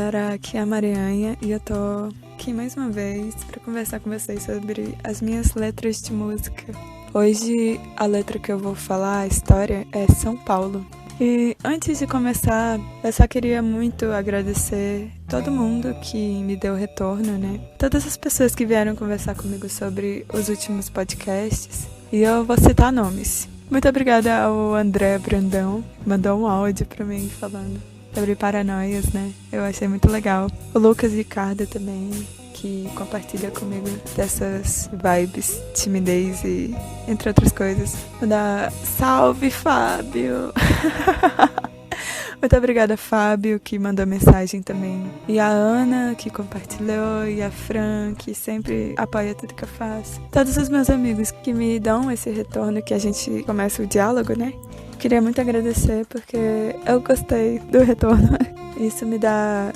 galera, aqui é a Marianha e eu tô aqui mais uma vez para conversar com vocês sobre as minhas letras de música. Hoje a letra que eu vou falar, a história, é São Paulo. E antes de começar, eu só queria muito agradecer todo mundo que me deu retorno, né? Todas as pessoas que vieram conversar comigo sobre os últimos podcasts. E eu vou citar nomes. Muito obrigada ao André Brandão, mandou um áudio pra mim falando sobre paranoias, né? Eu achei muito legal. O Lucas Ricardo também, que compartilha comigo dessas vibes, timidez e entre outras coisas. Vou dar salve, Fábio! Muito obrigada, Fábio, que mandou mensagem também. E a Ana, que compartilhou. E a Fran, que sempre apoia tudo que eu faço. Todos os meus amigos que me dão esse retorno, que a gente começa o diálogo, né? Queria muito agradecer, porque eu gostei do retorno. Isso me dá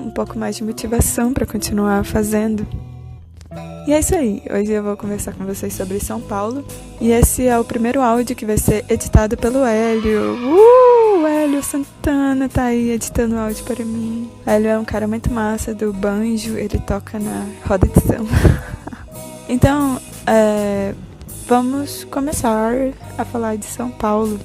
um pouco mais de motivação para continuar fazendo. E é isso aí, hoje eu vou conversar com vocês sobre São Paulo. E esse é o primeiro áudio que vai ser editado pelo Hélio. O Hélio Santana tá aí editando o áudio para mim. O Hélio é um cara muito massa do banjo, ele toca na roda de samba. Então, vamos começar a falar de São Paulo.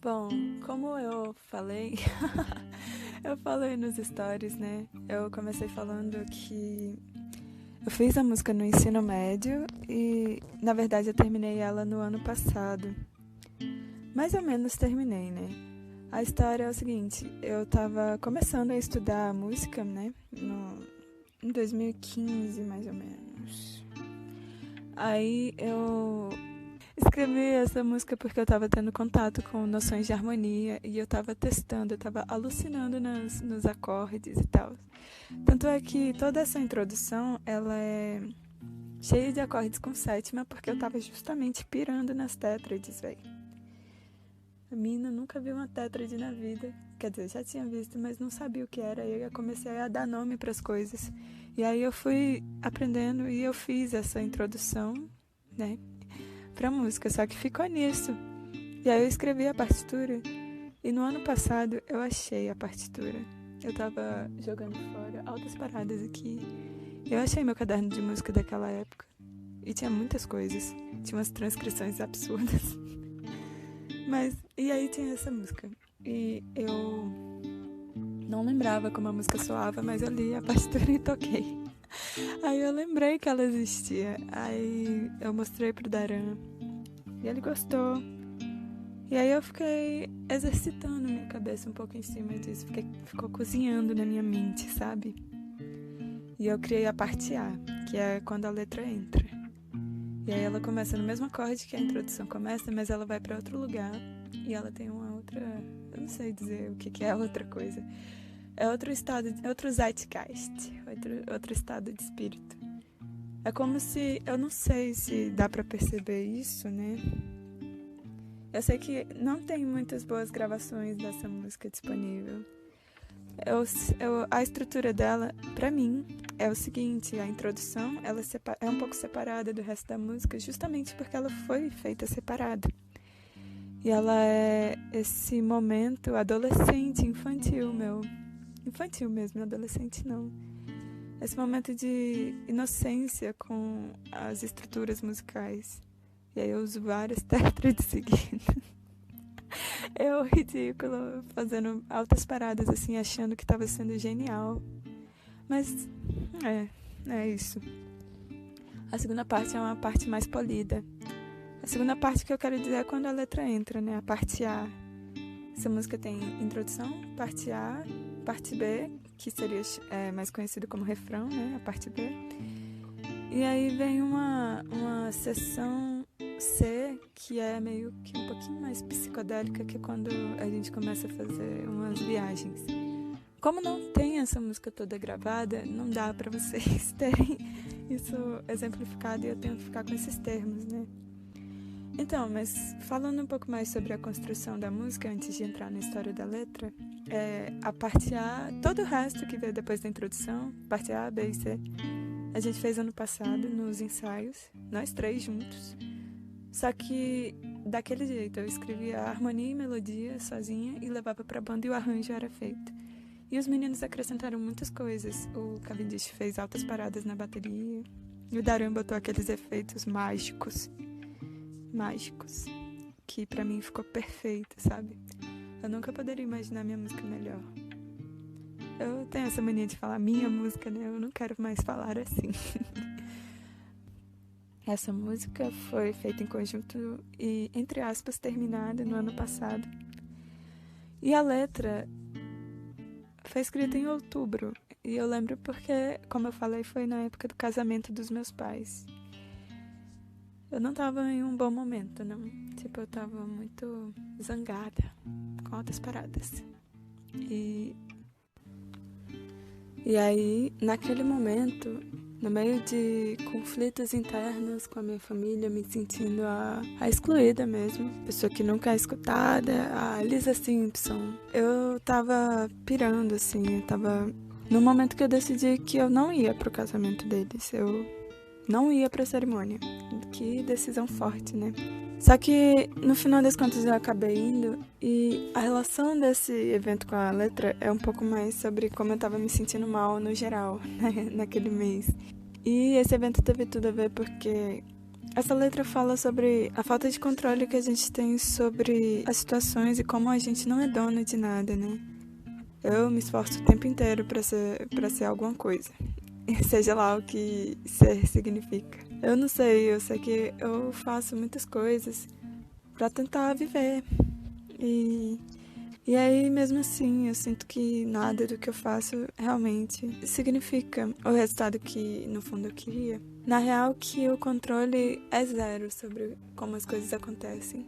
Bom, como eu falei, eu falei nos stories, né? Eu comecei falando que eu fiz a música no ensino médio e, na verdade, eu terminei ela no ano passado. Mais ou menos terminei, né? A história é o seguinte, eu tava começando a estudar música, né? Em 2015, mais ou menos. Aí eu escrevi essa música porque eu tava tendo contato com noções de harmonia e eu tava testando, eu tava alucinando nos acordes e tal. Tanto é que toda essa introdução, ela é cheia de acordes com sétima porque eu tava justamente pirando nas tétrades, velho. A mina nunca viu uma tétrade na vida. Quer dizer, já tinha visto, mas não sabia o que era. E aí eu comecei a dar nome para as coisas. E aí eu fui aprendendo e eu fiz essa introdução, né, pra música. Só que ficou nisso. E aí eu escrevi a partitura. E no ano passado eu achei a partitura. Eu tava jogando fora altas paradas aqui. Eu achei meu caderno de música daquela época. E tinha muitas coisas. Tinha umas transcrições absurdas. E aí tinha essa música. E eu não lembrava como a música soava, mas eu li a partitura e toquei. Aí eu lembrei que ela existia. Aí eu mostrei pro Daran. E ele gostou. E aí eu fiquei exercitando minha cabeça um pouco em cima disso. Ficou cozinhando na minha mente, sabe? E eu criei a parte A, que é quando a letra entra. E aí ela começa no mesmo acorde que a introdução começa, mas ela vai pra outro lugar. E ela tem uma outra... Eu não sei dizer o que é a outra coisa. É outro estado, outro zeitgeist. Outro estado de espírito. É como se... Eu não sei se dá pra perceber isso, né? Eu sei que não tem muitas boas gravações dessa música disponível. A estrutura dela, pra mim, é o seguinte: a introdução ela é um pouco separada do resto da música, justamente porque ela foi feita separada. E ela é esse momento adolescente, infantil mesmo, adolescente não. Esse momento de inocência com as estruturas musicais. E aí eu uso várias tétrades seguidas. Eu, ridículo, fazendo altas paradas assim, achando que tava sendo genial. Mas, é isso. A segunda parte é uma parte mais polida. A segunda parte que eu quero dizer é quando a letra entra, né? A parte A. Essa música tem introdução, parte A, parte B, que seria mais conhecido como refrão, né? A parte B. E aí vem uma seção C, que é meio que um pouquinho mais psicodélica, que é quando a gente começa a fazer umas viagens. Como não tem essa música toda gravada, não dá pra vocês terem isso exemplificado e eu tenho que ficar com esses termos, né? Então, mas falando um pouco mais sobre a construção da música, antes de entrar na história da letra, a parte A, todo o resto que veio depois da introdução, parte A, B e C, a gente fez ano passado nos ensaios, nós 3 juntos. Só que daquele jeito, eu escrevia a harmonia e melodia sozinha e levava pra banda e o arranjo era feito. E os meninos acrescentaram muitas coisas. O Cavendish fez altas paradas na bateria e o Daran botou aqueles efeitos mágicos, que pra mim ficou perfeito, sabe? Eu nunca poderia imaginar minha música melhor. Eu tenho essa mania de falar minha música, né? Eu não quero mais falar assim. Essa música foi feita em conjunto e, entre aspas, terminada no ano passado. E a letra foi escrita em outubro. E eu lembro porque, como eu falei, foi na época do casamento dos meus pais. Eu não tava em um bom momento, não. Tipo, eu tava muito zangada, com altas paradas. E aí, naquele momento, no meio de conflitos internos com a minha família, me sentindo a excluída mesmo, pessoa que nunca é escutada, a Lisa Simpson, eu tava pirando, assim, eu tava no momento que eu decidi que eu não ia pro casamento deles, eu não ia pra cerimônia. Que decisão forte, né? Só que, no final das contas, eu acabei indo e a relação desse evento com a letra é um pouco mais sobre como eu tava me sentindo mal no geral, né? Naquele mês. E esse evento teve tudo a ver porque essa letra fala sobre a falta de controle que a gente tem sobre as situações e como a gente não é dono de nada, né? Eu me esforço o tempo inteiro pra ser alguma coisa. Seja lá o que ser significa. Eu não sei, eu sei que eu faço muitas coisas pra tentar viver. E aí, mesmo assim, eu sinto que nada do que eu faço realmente significa o resultado que, no fundo, eu queria. Na real, que o controle é zero sobre como as coisas acontecem.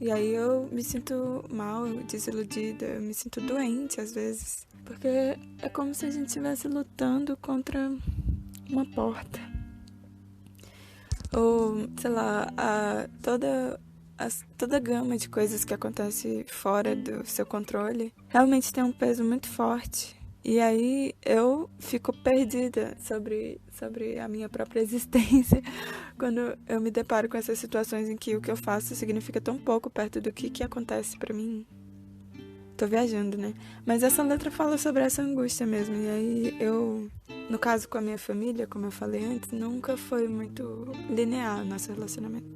E aí eu me sinto mal, desiludida, eu me sinto doente às vezes. Porque é como se a gente estivesse lutando contra uma porta. Ou, sei lá, toda a gama de coisas que acontece fora do seu controle realmente tem um peso muito forte. E aí eu fico perdida sobre a minha própria existência quando eu me deparo com essas situações em que o que eu faço significa tão pouco perto do que acontece pra mim. Tô viajando, né? Mas essa letra fala sobre essa angústia mesmo. E aí eu, no caso com a minha família, como eu falei antes, nunca foi muito linear o nosso relacionamento.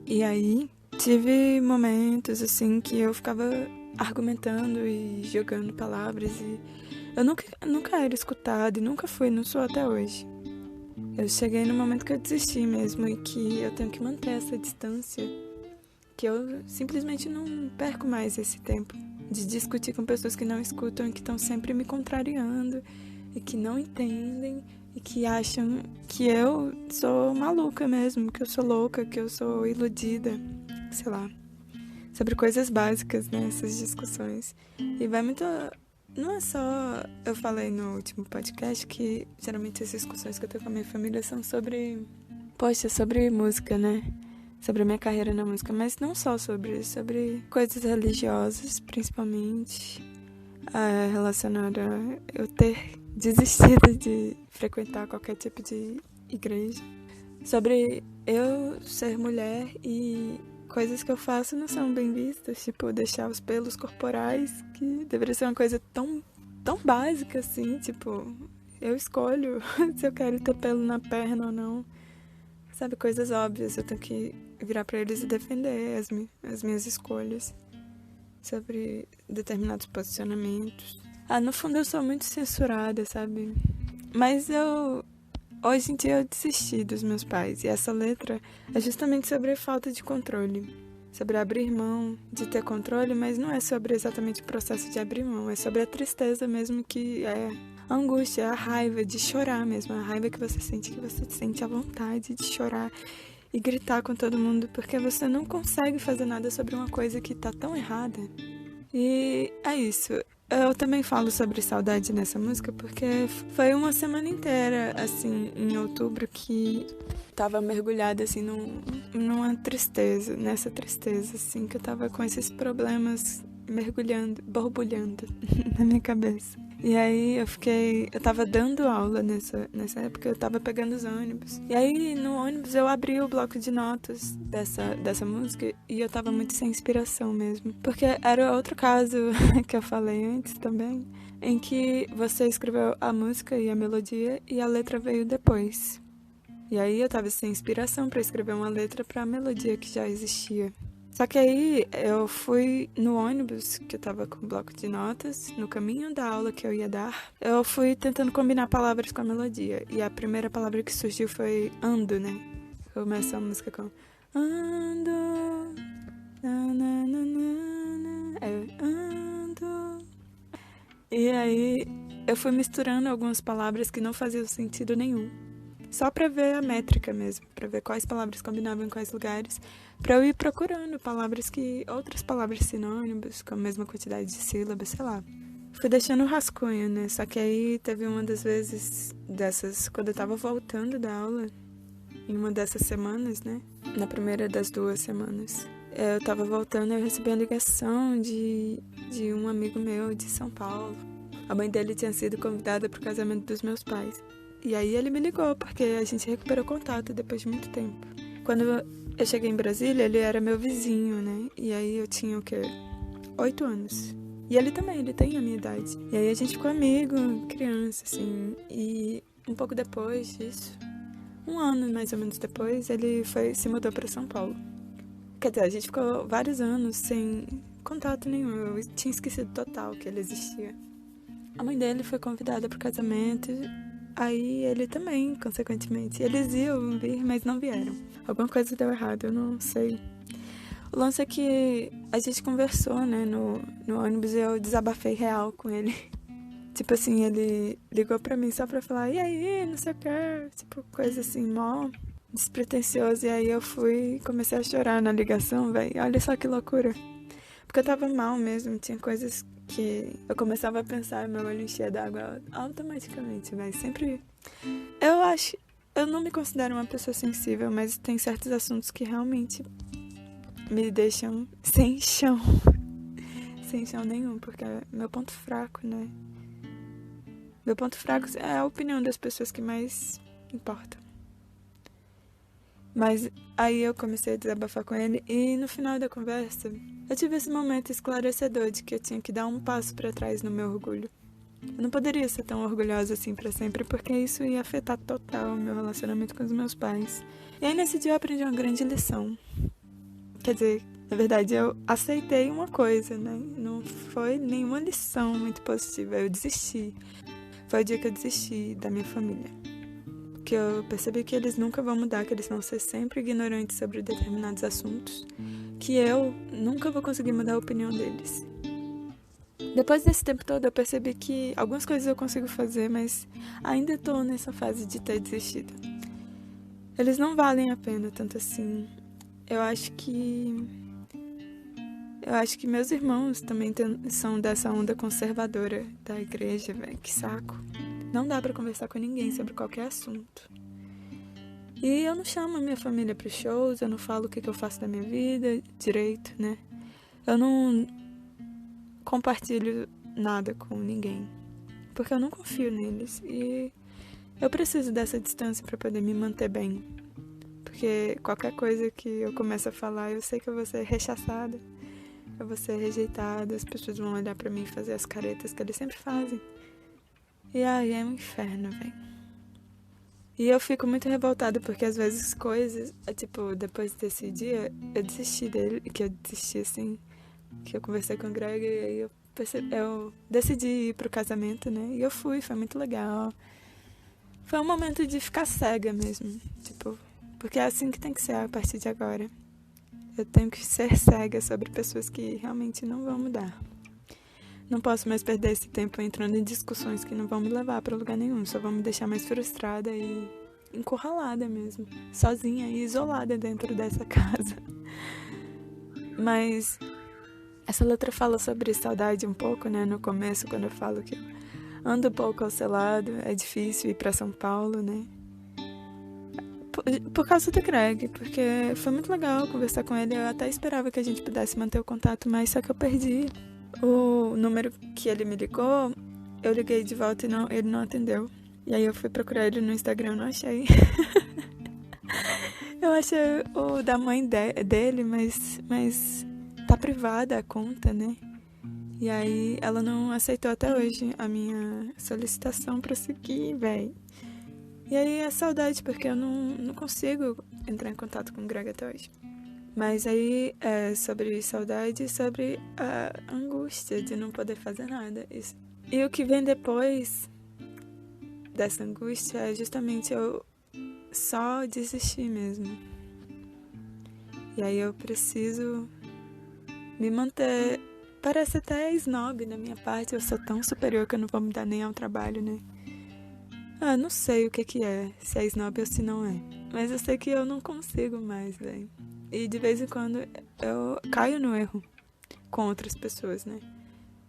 E aí tive momentos assim que eu ficava argumentando e jogando palavras e eu nunca era escutada e nunca fui, não sou até hoje. Eu cheguei no momento que eu desisti mesmo e que eu tenho que manter essa distância, que eu simplesmente não perco mais esse tempo de discutir com pessoas que não escutam e que estão sempre me contrariando e que não entendem e que acham que eu sou maluca mesmo, que eu sou louca, que eu sou iludida, sei lá, sobre coisas básicas, né, essas discussões. E vai muito... Não é só... Eu falei no último podcast que geralmente as discussões que eu tenho com a minha família são sobre... Poxa, sobre música, né? Sobre a minha carreira na música, mas não só sobre coisas religiosas, principalmente, relacionada a eu ter desistido de frequentar qualquer tipo de igreja, sobre eu ser mulher e coisas que eu faço não são bem vistas, tipo deixar os pelos corporais, que deveria ser uma coisa tão básica assim, tipo, eu escolho se eu quero ter pelo na perna ou não. Sabe, coisas óbvias, eu tenho que virar pra eles e defender as minhas escolhas sobre determinados posicionamentos. No fundo eu sou muito censurada, sabe? Mas hoje em dia eu desisti dos meus pais. E essa letra é justamente sobre a falta de controle. Sobre abrir mão de ter controle, mas não é sobre exatamente o processo de abrir mão. É sobre a tristeza mesmo, que é a angústia, a raiva de chorar mesmo. A raiva que você sente a vontade de chorar e gritar com todo mundo, porque você não consegue fazer nada sobre uma coisa que tá tão errada. E é isso. Eu também falo sobre saudade nessa música porque foi uma semana inteira, assim, em outubro, que tava mergulhada, assim, numa tristeza, nessa tristeza, assim, que eu tava com esses problemas mergulhando, borbulhando na minha cabeça. E aí eu tava dando aula nessa época, eu tava pegando os ônibus. E aí no ônibus eu abri o bloco de notas dessa música e eu tava muito sem inspiração mesmo. Porque era outro caso que eu falei antes também, em que você escreveu a música e a melodia e a letra veio depois. E aí eu tava sem inspiração pra escrever uma letra pra melodia que já existia. Só que aí eu fui no ônibus, que eu tava com o bloco de notas, no caminho da aula que eu ia dar, eu fui tentando combinar palavras com a melodia. E a primeira palavra que surgiu foi ando, né? Começa a música com ando, na, na, na, na, na. Ando. E aí eu fui misturando algumas palavras que não faziam sentido nenhum. Só pra ver a métrica mesmo, pra ver quais palavras combinavam em quais lugares, pra eu ir procurando outras palavras sinônimos, com a mesma quantidade de sílabas, sei lá. Fui deixando um rascunho, né? Só que aí teve uma das vezes dessas, quando eu tava voltando da aula, em uma dessas semanas, né? Na primeira das 2 semanas. Eu tava voltando e eu recebi a ligação de um amigo meu de São Paulo. A mãe dele tinha sido convidada pro casamento dos meus pais. E aí ele me ligou, porque a gente recuperou contato depois de muito tempo. Quando eu cheguei em Brasília, ele era meu vizinho, né? E aí eu tinha, 8 anos. E ele também, ele tem a minha idade. E aí a gente ficou amigo, criança, assim. E um pouco depois disso, 1 ano mais ou menos depois, ele se mudou para São Paulo. Quer dizer, a gente ficou vários anos sem contato nenhum. Eu tinha esquecido total que ele existia. A mãe dele foi convidada pro casamento. Aí ele também, consequentemente. Eles iam vir, mas não vieram. Alguma coisa deu errado, eu não sei. O lance é que a gente conversou, né, no ônibus, e eu desabafei real com ele. Tipo assim, ele ligou pra mim só pra falar, e aí, não sei o que, tipo, coisa assim, mó despretensiosa. E aí eu comecei a chorar na ligação, velho. Olha só que loucura. Porque eu tava mal mesmo, tinha coisas que eu começava a pensar e meu olho enchia d'água automaticamente, mas sempre... Eu não me considero uma pessoa sensível, mas tem certos assuntos que realmente me deixam sem chão. Sem chão nenhum, porque é meu ponto fraco, né? Meu ponto fraco é a opinião das pessoas que mais importam. Mas aí eu comecei a desabafar com ele e no final da conversa eu tive esse momento esclarecedor de que eu tinha que dar um passo pra trás no meu orgulho. Eu não poderia ser tão orgulhosa assim pra sempre, porque isso ia afetar total o meu relacionamento com os meus pais. E aí nesse dia eu aprendi uma grande lição. Quer dizer, na verdade eu aceitei uma coisa, né? Não foi nenhuma lição muito positiva, eu desisti. Foi o dia que eu desisti da minha família. Que eu percebi que eles nunca vão mudar, que eles vão ser sempre ignorantes sobre determinados assuntos, que eu nunca vou conseguir mudar a opinião deles. Depois desse tempo todo eu percebi que algumas coisas eu consigo fazer, mas ainda tô nessa fase de ter desistido. Eles não valem a pena tanto assim. Eu acho que meus irmãos também são dessa onda conservadora da igreja, velho, que saco. Não dá pra conversar com ninguém sobre qualquer assunto. E eu não chamo a minha família pros shows, eu não falo o que eu faço da minha vida direito, né? Eu não compartilho nada com ninguém, porque eu não confio neles. E eu preciso dessa distância pra poder me manter bem. Porque qualquer coisa que eu comece a falar, eu sei que eu vou ser rechaçada, eu vou ser rejeitada, as pessoas vão olhar pra mim e fazer as caretas que eles sempre fazem. E aí é um inferno, velho. E eu fico muito revoltada porque às vezes coisas, tipo, depois desse dia, eu desisti dele, que eu desisti assim, que eu conversei com o Greg e aí eu decidi ir pro casamento, né? E eu fui, foi muito legal. Foi um momento de ficar cega mesmo, tipo, porque é assim que tem que ser a partir de agora. Eu tenho que ser cega sobre pessoas que realmente não vão mudar. Não posso mais perder esse tempo entrando em discussões que não vão me levar pra lugar nenhum, só vão me deixar mais frustrada e encurralada mesmo, sozinha e isolada dentro dessa casa. Mas Essa letra fala sobre saudade um pouco, né? No começo, quando eu falo que eu ando um pouco ao seu lado, é difícil ir pra São Paulo, né? Por causa do Greg, porque foi muito legal conversar com ele. Eu até esperava que a gente pudesse manter o contato, mas só que eu perdi o número que ele me ligou. Eu liguei de volta e ele não atendeu. E aí eu fui procurar ele no Instagram, não achei. Eu achei o da mãe dele, mas tá privada a conta, né? E aí ela não aceitou até hoje a minha solicitação pra seguir, véi. E aí é saudade, porque eu não consigo entrar em contato com o Greg até hoje. Mas aí é sobre saudade e sobre a angústia de não poder fazer nada. Isso. E o que vem depois dessa angústia é justamente eu só desistir mesmo. E aí eu preciso me manter. Parece até snob da minha parte, eu sou tão superior que eu não vou me dar nem ao trabalho, né? Não sei o que é, se é snob ou se não é. Mas eu sei que eu não consigo mais, velho. E de vez em quando eu caio no erro com outras pessoas, né?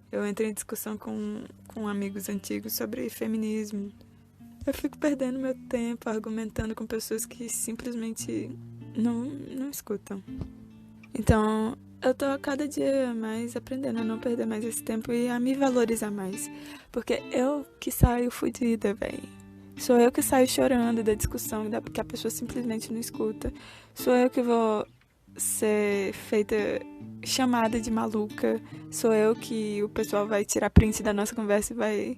Eu entro em discussão com amigos antigos sobre feminismo. Eu fico perdendo meu tempo argumentando com pessoas que simplesmente não escutam. Então, eu tô a cada dia mais aprendendo a não perder mais esse tempo e a me valorizar mais. Porque eu que saio fodida, velho. Sou eu que saio chorando da discussão que a pessoa simplesmente não escuta. Sou eu que vou ser feita chamada de maluca. Sou eu que o pessoal vai tirar print da nossa conversa e vai,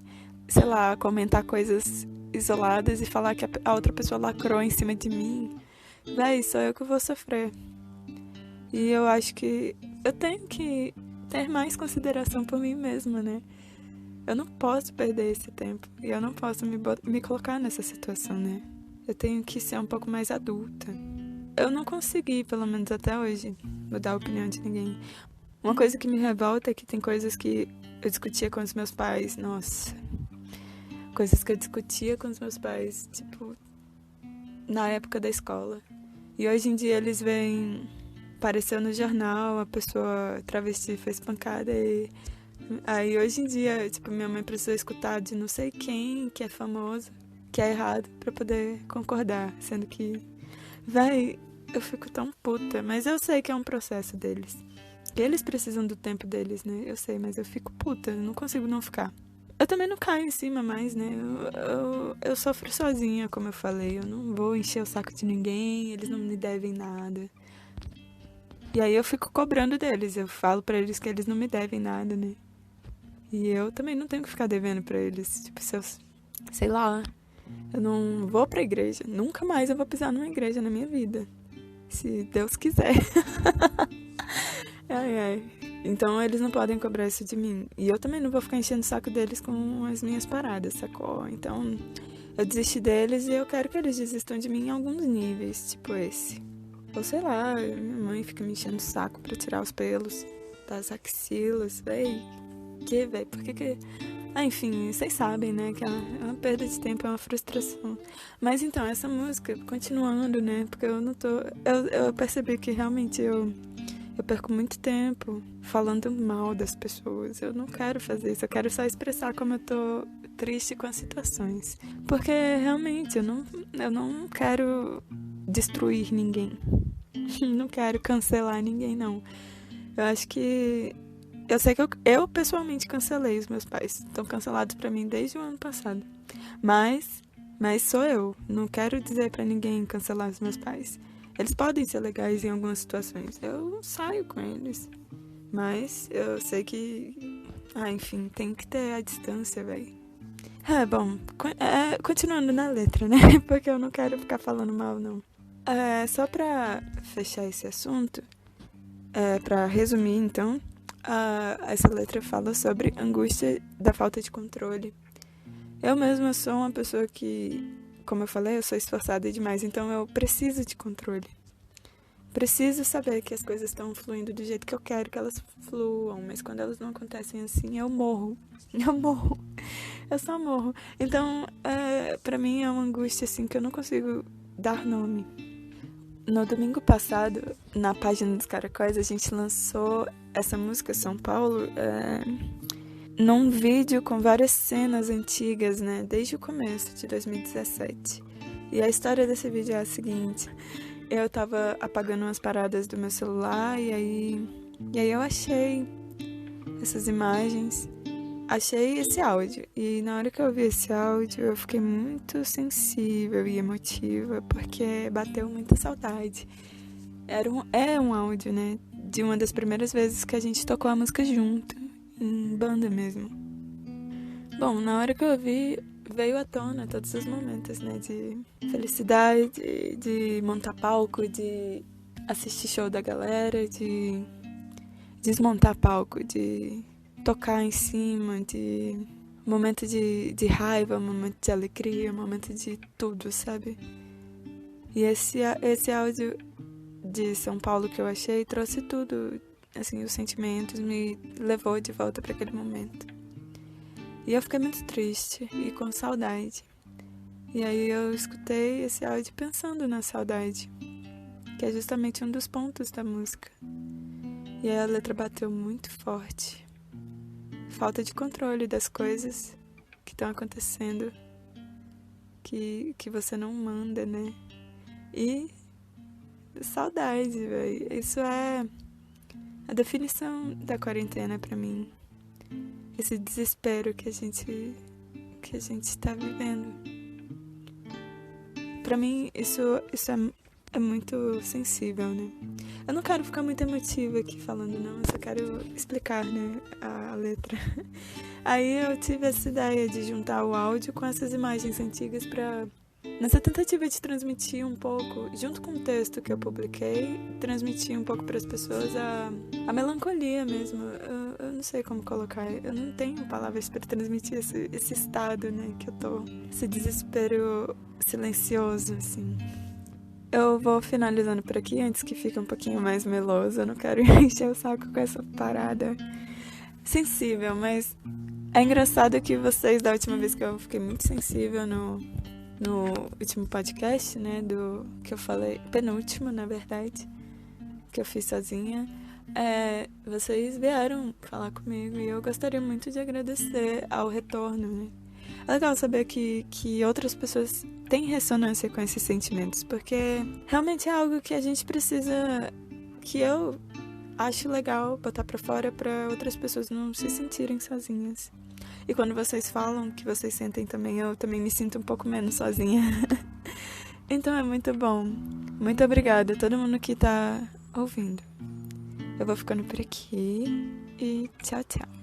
sei lá, comentar coisas isoladas e falar que a outra pessoa lacrou em cima de mim. Véi, sou eu que vou sofrer. E eu acho que eu tenho que ter mais consideração por mim mesma, né? Eu não posso perder esse tempo. E eu não posso me colocar nessa situação, né? Eu tenho que ser um pouco mais adulta. Eu não consegui, pelo menos até hoje, mudar a opinião de ninguém. Uma coisa que me revolta é que tem coisas que eu discutia com os meus pais. Nossa. Coisas que eu discutia com os meus pais, tipo, na época da escola. E hoje em dia eles veem... Apareceu no jornal, a pessoa travesti foi espancada e... Aí hoje em dia, tipo, minha mãe precisa escutar de não sei quem que é famoso, que é errado, pra poder concordar, sendo que... Véi, eu fico tão puta, mas eu sei que é um processo deles. Que eles precisam do tempo deles, né? Eu sei, mas eu fico puta, eu não consigo não ficar. Eu também não caio em cima mais, né? Eu sofro sozinha, como eu falei. Eu não vou encher o saco de ninguém, eles não me devem nada. E aí eu fico cobrando deles, eu falo pra eles que eles não me devem nada, né? E eu também não tenho que ficar devendo pra eles. Tipo, se eu... Sei lá, eu não vou pra igreja. Nunca mais eu vou pisar numa igreja na minha vida. Se Deus quiser. Ai. Então eles não podem cobrar isso de mim. E eu também não vou ficar enchendo o saco deles com as minhas paradas, sacou? Então eu desisti deles e eu quero que eles desistam de mim em alguns níveis, tipo esse. Ou sei lá, minha mãe fica me enchendo o saco pra tirar os pelos das axilas, véi. Véi? Por que... enfim, vocês sabem, né, que é uma perda de tempo, é uma frustração. Mas então, essa música, continuando, né, porque eu não tô... Eu percebi que realmente eu perco muito tempo falando mal das pessoas. Eu não quero fazer isso, eu quero só expressar como eu tô triste com as situações. Porque, realmente, eu não quero destruir ninguém. Não quero cancelar ninguém, não. Eu acho que... Eu sei que eu pessoalmente cancelei os meus pais. Estão cancelados pra mim desde o ano passado. Mas sou eu. Não quero dizer pra ninguém cancelar os meus pais. Eles podem ser legais em algumas situações. Eu saio com eles. Mas eu sei que... enfim, tem que ter a distância, velho. Bom, continuando na letra, né? Porque eu não quero ficar falando mal, não. Só pra fechar esse assunto, pra resumir, então... essa letra fala sobre angústia da falta de controle. Eu mesma sou uma pessoa que, como eu falei, eu sou esforçada demais, então eu preciso de controle. Preciso saber que as coisas estão fluindo do jeito que eu quero que elas fluam, mas quando elas não acontecem assim, eu morro. Eu só morro. Então, pra mim é uma angústia assim que eu não consigo dar nome. No domingo passado, na página dos Caracóis, a gente lançou essa música São Paulo num vídeo com várias cenas antigas, né? Desde o começo de 2017. E a história desse vídeo é a seguinte: eu tava apagando umas paradas do meu celular e aí eu achei essas imagens, achei esse áudio. E na hora que eu ouvi esse áudio, eu fiquei muito sensível e emotiva, porque bateu muita saudade. É um áudio, né? De uma das primeiras vezes que a gente tocou a música junto, em banda mesmo. Bom, na hora que eu ouvi, veio à tona todos os momentos, né? De felicidade, de montar palco, de assistir show da galera, de desmontar palco, de tocar em cima, de momento de raiva, momento de alegria, momento de tudo, sabe? E esse áudio de São Paulo que eu achei trouxe tudo, assim, os sentimentos, me levou de volta para aquele momento. E eu fiquei muito triste e com saudade. E aí eu escutei esse áudio pensando na saudade, que é justamente um dos pontos da música. E aí a letra bateu muito forte. Falta de controle das coisas que estão acontecendo, que você não manda, né? E saudade, velho. Isso é a definição da quarentena pra mim. Esse desespero que a gente tá vivendo. Pra mim, isso é muito sensível, né? Eu não quero ficar muito emotiva aqui falando, não. Eu só quero explicar, né, a letra. Aí eu tive essa ideia de juntar o áudio com essas imagens antigas nessa tentativa de transmitir um pouco, junto com o texto que eu publiquei, transmitir um pouco para as pessoas a melancolia mesmo. Eu não sei como colocar, eu não tenho palavras para transmitir esse estado, né, que eu tô, esse desespero silencioso, assim. Eu vou finalizando por aqui antes que fique um pouquinho mais meloso. Eu não quero encher o saco com essa parada sensível, mas é engraçado que vocês, da última vez que eu fiquei muito sensível no último podcast, né, do que eu falei, penúltimo, na verdade, que eu fiz sozinha, vocês vieram falar comigo e eu gostaria muito de agradecer ao retorno, né? É legal saber que outras pessoas têm ressonância com esses sentimentos, porque realmente é algo que a gente precisa, que eu acho legal botar pra fora pra outras pessoas não se sentirem sozinhas. E quando vocês falam que vocês sentem também, eu também me sinto um pouco menos sozinha. Então é muito bom. Muito obrigada a todo mundo que tá ouvindo. Eu vou ficando por aqui e tchau, tchau.